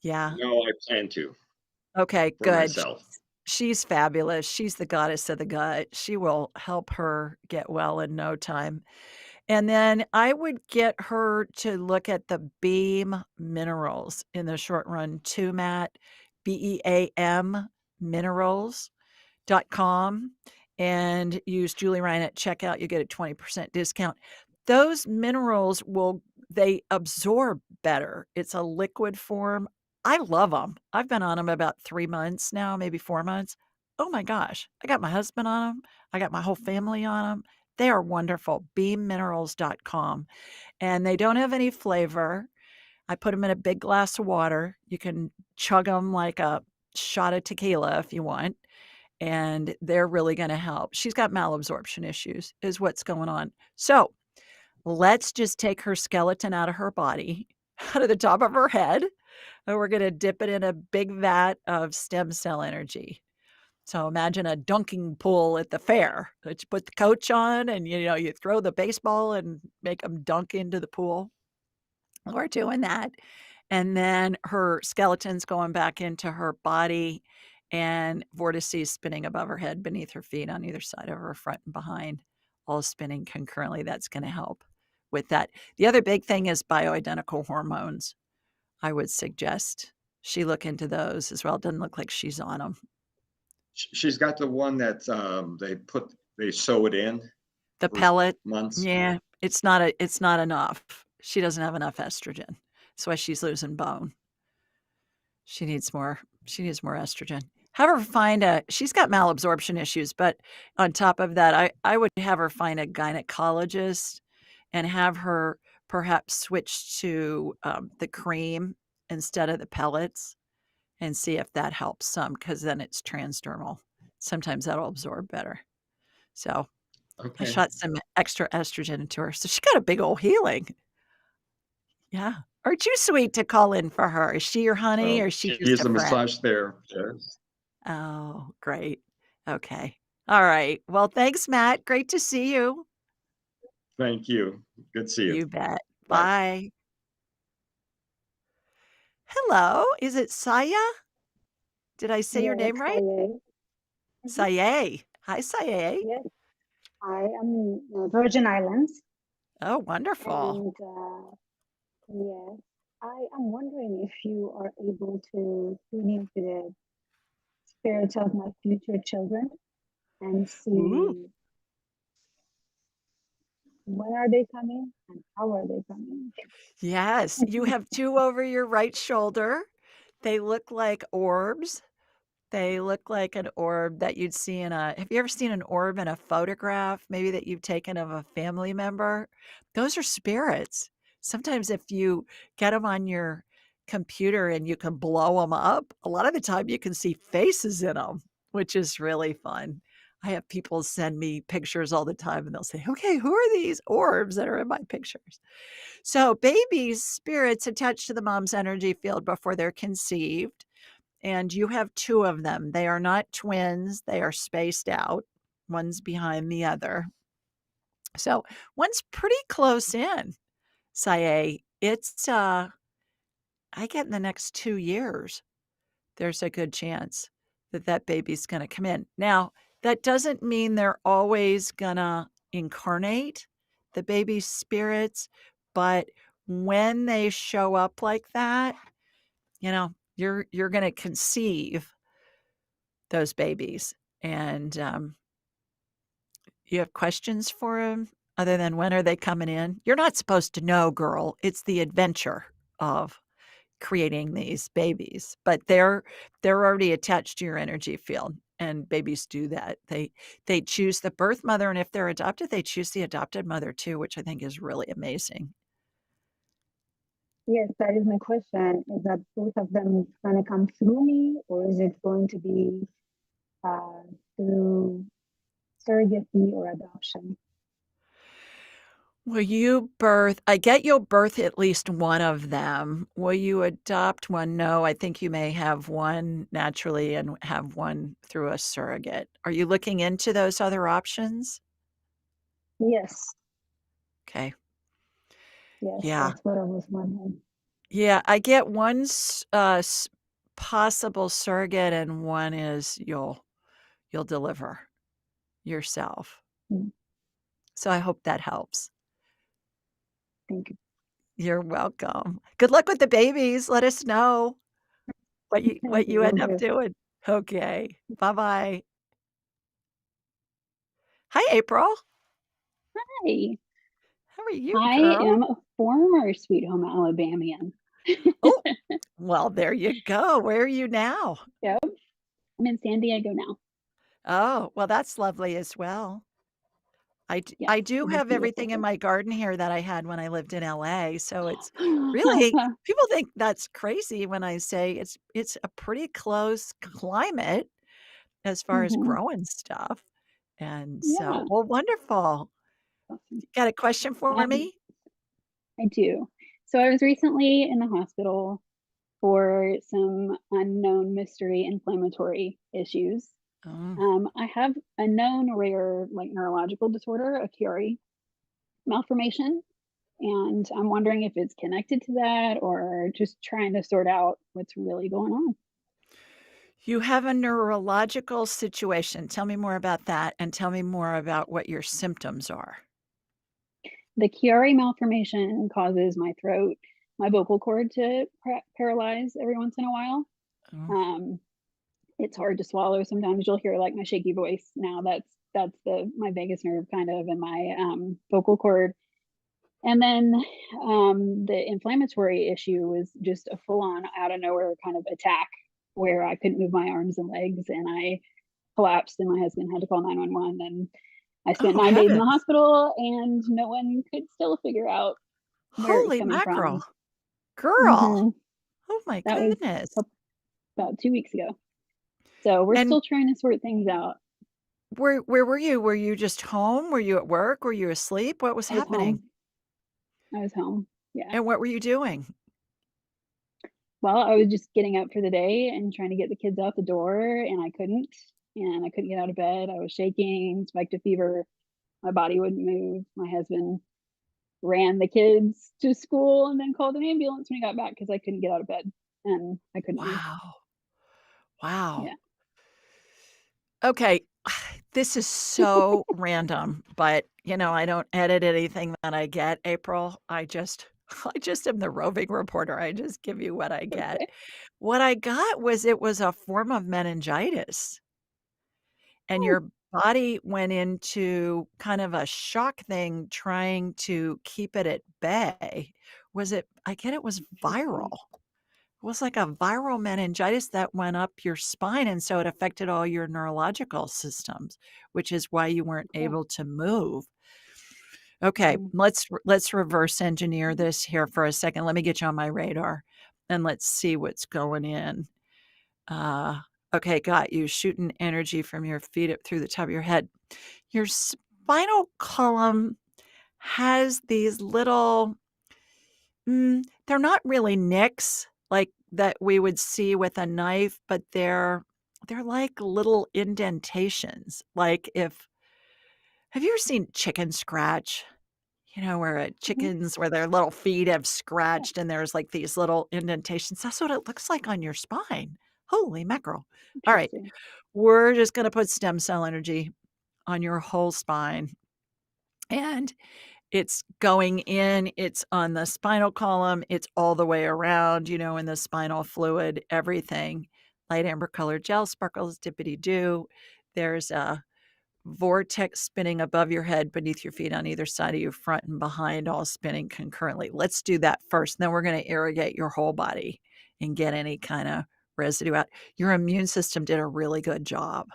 Yeah. No, I plan to Okay, for good. myself. She's fabulous. She's the goddess of the gut. She will help her get well in no time. And then I would get her to look at the Beam minerals in the short run too, Matt. BEAM minerals.com and use Julie Ryan at checkout. You get a 20% discount. Those minerals they absorb better. It's a liquid form. I love them. I've been on them about 3 months now, maybe 4 months. Oh my gosh. I got my husband on them. I got my whole family on them. They are wonderful. Beamminerals.com. And they don't have any flavor. I put them in a big glass of water. You can chug them like a shot of tequila if you want, and they're really gonna help. She's got malabsorption issues is what's going on. So, let's just take her skeleton out of her body, out of the top of her head, and we're gonna dip it in a big vat of stem cell energy. So imagine a dunking pool at the fair. That you put the coach on and, you throw the baseball and make them dunk into the pool. We're doing that. And then her skeleton's going back into her body and vortices spinning above her head, beneath her feet, on either side of her, front and behind, all spinning concurrently. That's gonna help with that. The other big thing is bioidentical hormones. I would suggest she look into those as well. It doesn't look like she's on them. She's got the one that, they sew it in The for pellet, months. yeah, it's not enough. She doesn't have enough estrogen. That's why she's losing bone. She needs more estrogen. Have her find a she's got malabsorption issues, but on top of that, I would have her find a gynecologist and have her perhaps switch to, the cream instead of the pellets and see if that helps some, because then it's transdermal. Sometimes that'll absorb better. So, I Okay. shot some extra estrogen into her, so she got a big old healing. Yeah. Aren't you sweet to call in for her? Is she your honey or Well, is she she just is a a friend? massage therapist. Oh, great. Okay. All right. Well, thanks, Matt. Great to see you. Thank you. Good to see you. You bet. Bye. Bye. Hello. Is it Saya? Did I say your Yes, name I right? am. Mhm. Saye. Hi, Saye. Yes, I am in Virgin Islands, Oh, wonderful. and yes, I am wondering if you are able to tune into the spirits of my future children and Ooh. see when are they coming and how are they coming. Yes, you have two over your right shoulder. They look like orbs. They look like an orb that you'd see in a have you ever seen an orb in a photograph, maybe that you've taken of a family member? Those are spirits. Sometimes if you get them on your computer and you can blow them up, a lot of the time you can see faces in them, which is really fun. I have people send me pictures all the time and they'll say, "Okay, who are these orbs that are in my pictures?" So, babies' spirits attach to the mom's energy field before they're conceived, and you have 2 of them. They are not twins, they are spaced out. One's behind the other. So, one's pretty close in, Saye. I get in the next 2 years, there's a good chance that that baby's gonna come in. Now, that doesn't mean they're always gonna incarnate, the baby's spirits, but when they show up like that, you're gonna conceive those babies, and, you have questions for them other than when are they coming in? You're not supposed to know, girl. It's the adventure of creating these babies, but they're already attached to your energy field, and babies do that. They choose the birth mother, and if they're adopted, they choose the adopted mother too, which I think is really amazing. Yes, that is my question. Is that both of them going to come through me, or is it going to be uh, through surrogacy or adoption? Will you birth I get you'll birth at least one of them. Will you adopt one? No, I think you may have one naturally and have one through a surrogate. Are you looking into those other options? Yes, Okay. yes, Yeah. that's what I was wondering. Yeah, I get one possible surrogate and one is you'll deliver yourself. Mm, So I hope that helps. thank you. You're welcome. Good luck with the babies. Let us know what Thank you. you Will end up do. doing. Okay. Bye-bye. Hi, April. Hi, How are you, I girl? am a former Sweet Home Alabamian. Oh, well, there you go. Where are you now? Yep, I'm in San Diego now. Oh, well, that's lovely as well. Yes, I do it is have beautiful everything in here. my garden here that I had when I lived in LA, so it's really people think that's crazy when I say it's a pretty close climate as far as Mhm. growing stuff, and so Yeah, well, wonderful. awesome. Got a question for Um, me? I do. So I was recently in the hospital for some unknown mystery inflammatory issues. Oh. I have a known rare, like, neurological disorder, a Chiari malformation, and I'm wondering if it's connected to that or just trying to sort out what's really going on. You have a neurological situation. Tell me more about that, and tell me more about what your symptoms are. The Chiari malformation causes my throat, my vocal cord to paralyze every once in a while. Oh. Um, it's hard to swallow. Sometimes you'll hear like my shaky voice. Now that's the my vagus nerve kind of and my vocal cord. And then the inflammatory issue was just a full on out of nowhere kind of attack where I couldn't move my arms and legs and I collapsed and my husband had to call 911 and I spent Oh, 9 days in the heavens. hospital and no one could still figure out where it was Holy coming mackerel. from. Girl. Hmm. Oh my That was goodness. about 2 weeks ago. So we're And still trying to sort things out. where were you? Were you just home? Were you at work? Were you asleep? What was I was happening? home. I was home. Yeah. And what were you doing? Well, I was just getting up for the day and trying to get the kids out the door, and I couldn't. And I couldn't get out of bed. I was shaking, spiked a fever. My body wouldn't move. My husband ran the kids to school and then called an ambulance when he got back because I couldn't get out of bed and I couldn't move. Wow. Wow. Yeah. Okay. This is so random, but, I don't edit anything that I get, April. I just am the roving reporter. I just give you what I get. Okay. What I got was it was a form of meningitis, and Oh, your body went into kind of a shock thing trying to keep it at bay. I get it was viral. interesting. It was like a viral meningitis that went up your spine, and so it affected all your neurological systems, which is why you weren't Okay. able to move. Okay, Mm, let's reverse engineer this here for a second. Let me get you on my radar, and let's see what's going in. Okay, got you. Shooting energy from your feet up through the top of your head. Your spinal column has these little they're not really nicks like that we would see with a knife, but they're like little indentations. Like if have you ever seen chicken scratch? Where mhm. chickens where their little feet have Yeah. scratched and there's like these little indentations. That's what it looks like on your spine. Holy mackerel. All right. Interesting. We're just going to put stem cell energy on your whole spine. And it's going in, it's on the spinal column, it's all the way around, in the spinal fluid, everything. Light amber colored gel sparkles, dippity doo. There's a vortex spinning above your head, beneath your feet, on either side of you, front and behind, all spinning concurrently. Let's do that first. Then we're going to irrigate your whole body and get any kind of residue out. Your immune system did a really good job.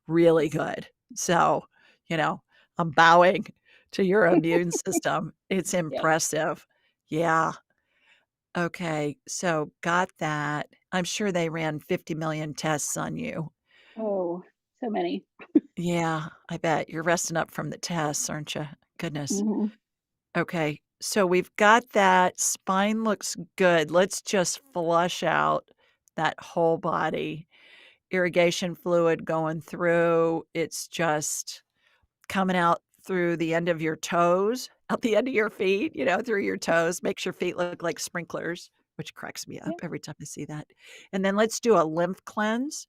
Really good. So, you know, I'm bowing to your immune system. It's Yeah. impressive. Yeah. Okay. So got that. I'm sure they ran 50 million tests on you. Oh, so many. Yeah, I bet. You're resting up from the tests, aren't you? Goodness. Mhm. Okay. So we've got that. Spine looks good. Let's just flush out that whole body. Irrigation fluid going through. It's just coming out through the end of your toes, out the end of your feet, through your toes. Makes your feet look like sprinklers, which cracks me up Yeah. every time I see that. And then let's do a lymph cleanse.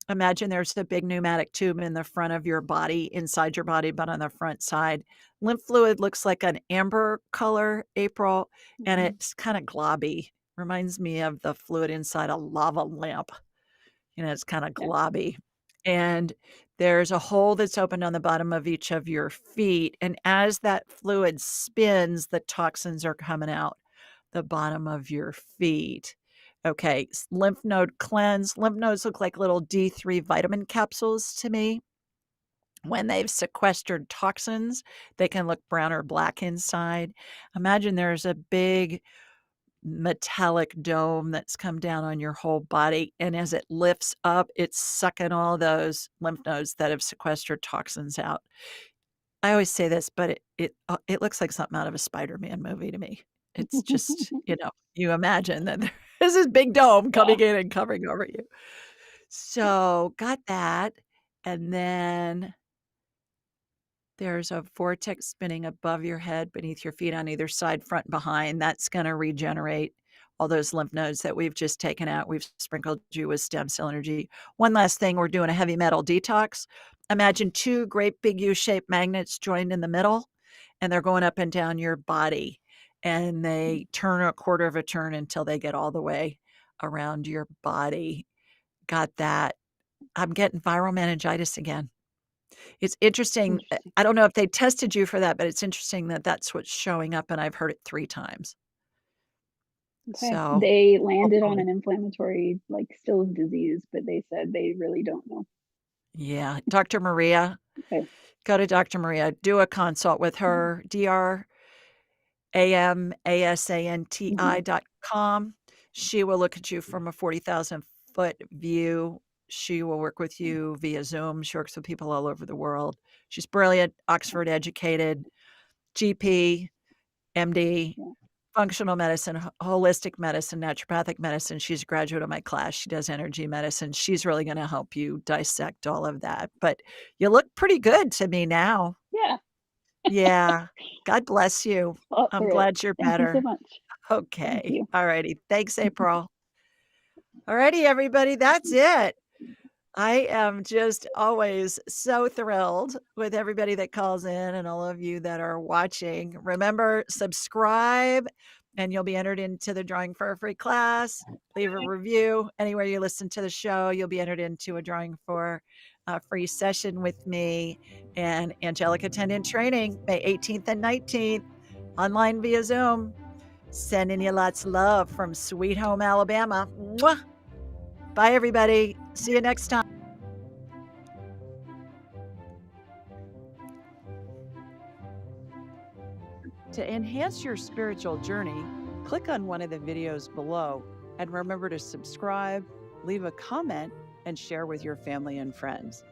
Imagine there's a big pneumatic tube in the front of your body, inside your body, but on the front side. Lymph fluid looks like an amber color, April, and Mhm. it's kind of globby. Reminds me of the fluid inside a lava lamp. It's kind of Yeah. globby. And there's a hole that's opened on the bottom of each of your feet. And as that fluid spins, the toxins are coming out the bottom of your feet. Okay, lymph node cleanse. Lymph nodes look like little D3 vitamin capsules to me. When they've sequestered toxins, they can look brown or black inside. Imagine there's a big metallic dome that's come down on your whole body, and as it lifts up, it's sucking all those lymph nodes that have sequestered toxins out. I always say this, but it looks like something out of a Spider-Man movie to me. It's just, you imagine that there's this big dome Yeah. coming in and covering over you. So, got that, and then there's a vortex spinning above your head, beneath your feet, on either side, front and behind. That's gonna regenerate all those lymph nodes that we've just taken out. We've sprinkled you with stem cell energy. One last thing, we're doing a heavy metal detox. Imagine 2 great big U-shaped magnets joined in the middle, and they're going up and down your body, and they turn a quarter of a turn until they get all the way around your body. Got that. I'm getting viral meningitis again. It's interesting, Interesting. I don't know if they tested you for that, but it's interesting that that's what's showing up, and I've heard it 3 times. Okay. So, They landed on hopefully an inflammatory, like, Still's disease, but they said they really don't know. yeah, Dr. Maria, Okay. go to Dr. Maria, do a consult with Mhm. her, Mhm. dramasanti.com. She will look at you from a 40,000-foot view. She will work with you via Zoom. She works with people all over the world. She's brilliant, Oxford educated, GP, MD, Yeah. functional medicine, holistic medicine, naturopathic medicine. She's a graduate of my class. She does energy medicine. She's really going to help you dissect all of that. But you look pretty good to me now. Yeah. Yeah. God bless you. Up I'm for it. glad you're Thank you so better. much. Thank Okay. you. All righty. Thanks, April. All righty, everybody. That's it. I am just always so thrilled with everybody that calls in and all of you that are watching. Remember, subscribe and you'll be entered into the drawing for a free class. Leave a review anywhere you listen to the show. You'll be entered into a drawing for a free session with me and Angelic Attendant Training, May 18th and 19th, online via Zoom. Sending you lots of love from Sweet Home, Alabama. Mwah! Bye, everybody. See you next time. To enhance your spiritual journey, click on one of the videos below and remember to subscribe, leave a comment, and share with your family and friends.